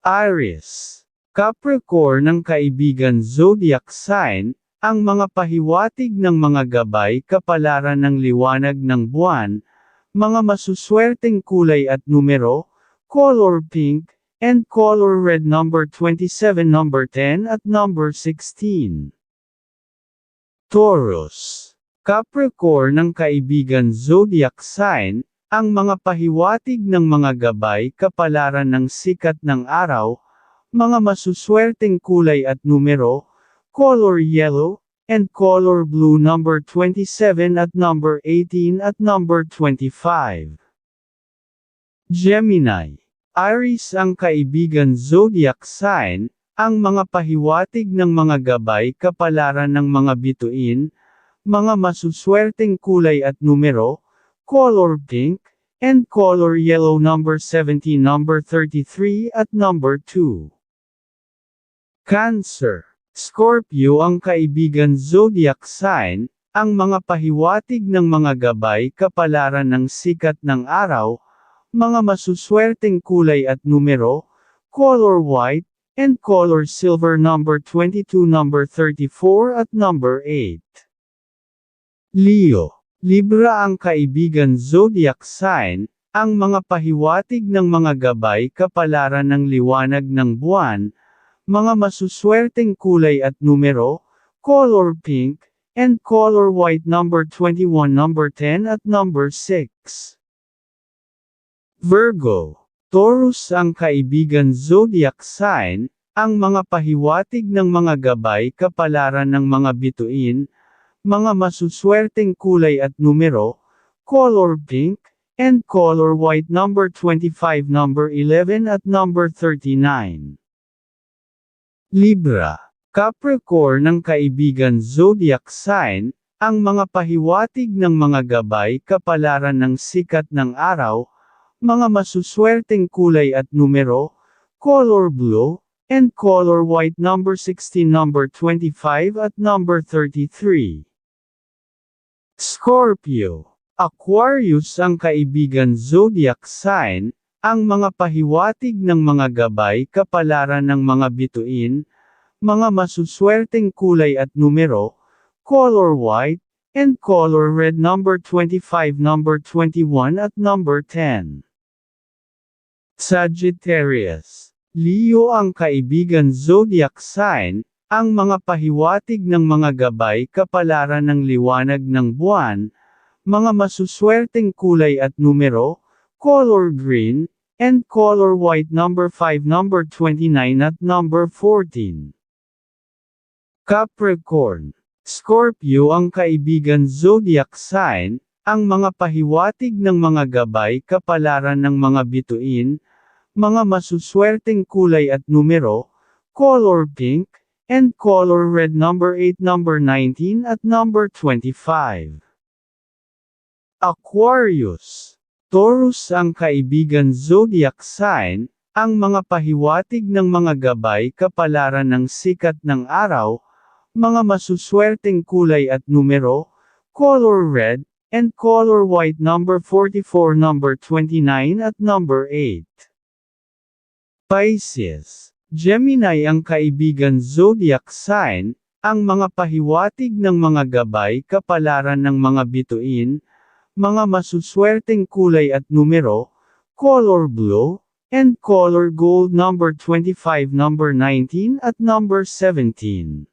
Aries, Capricorn ng kaibigan zodiac sign, ang mga pahiwatig ng mga gabay kapalaran ng liwanag ng buwan, mga masuswerteng kulay at numero, color pink, and color red number 27, number 10 at number 16. Taurus, Capricorn ng kaibigan zodiac sign, ang mga pahiwatig ng mga gabay kapalaran ng sikat ng araw, mga masuswerteng kulay at numero, color yellow, and color blue number 27 at number 18 at number 25. Gemini, Aries ang kaibigan zodiac sign, ang mga pahiwatig ng mga gabay kapalaran ng mga bituin, mga masuswerteng kulay at numero, color pink, and color yellow number 17, number 33 at number 2. Cancer, Scorpio ang kaibigan zodiac sign, ang mga pahiwatig ng mga gabay kapalaran ng sikat ng araw, mga masuswerteng kulay at numero, color white, and color silver number 22, number 34 at number 8. Leo, Libra ang kaibigan zodiac sign, ang mga pahiwatig ng mga gabay kapalaran ng liwanag ng buwan, mga masuswerteng kulay at numero, color pink, and color white number 21, number 10 at number 6. Virgo, Taurus ang kaibigan zodiac sign, ang mga pahiwatig ng mga gabay kapalaran ng mga bituin, mga masuswerteng kulay at numero, color pink, and color white number 25, number 11 at number 39. Libra, Capricorn ng kaibigan zodiac sign, ang mga pahiwatig ng mga gabay kapalaran ng sikat ng araw, mga masuswerteng kulay at numero, color blue, and color white number 16, number 25 at number 33. Scorpio, Aquarius ang kaibigan zodiac sign, ang mga pahiwatig ng mga gabay kapalaran ng mga bituin, mga masuswerteng kulay at numero, color white, and color red number 25, number 21 at number 10. Sagittarius, Leo ang kaibigan zodiac sign, ang mga pahiwatig ng mga gabay kapalaran ng liwanag ng buwan, mga masuswerteng kulay at numero, color green, and color white number 5, number 29 at number 14. Capricorn, Scorpio ang kaibigan zodiac sign, ang mga pahiwatig ng mga gabay kapalaran ng mga bituin, mga masuswerteng kulay at numero, color pink, and color red number 8, number 19 at number 25. Aquarius, Taurus ang kaibigan zodiac sign, ang mga pahiwatig ng mga gabay kapalaran ng sikat ng araw, mga masuswerteng kulay at numero, color red, and color white number 44, number 29 at number 8. Pisces, Gemini ang kaibigan zodiac sign, ang mga pahiwatig ng mga gabay kapalaran ng mga bituin, mga masuswerteng kulay at numero, color blue, and color gold number 25, number 19 at number 17.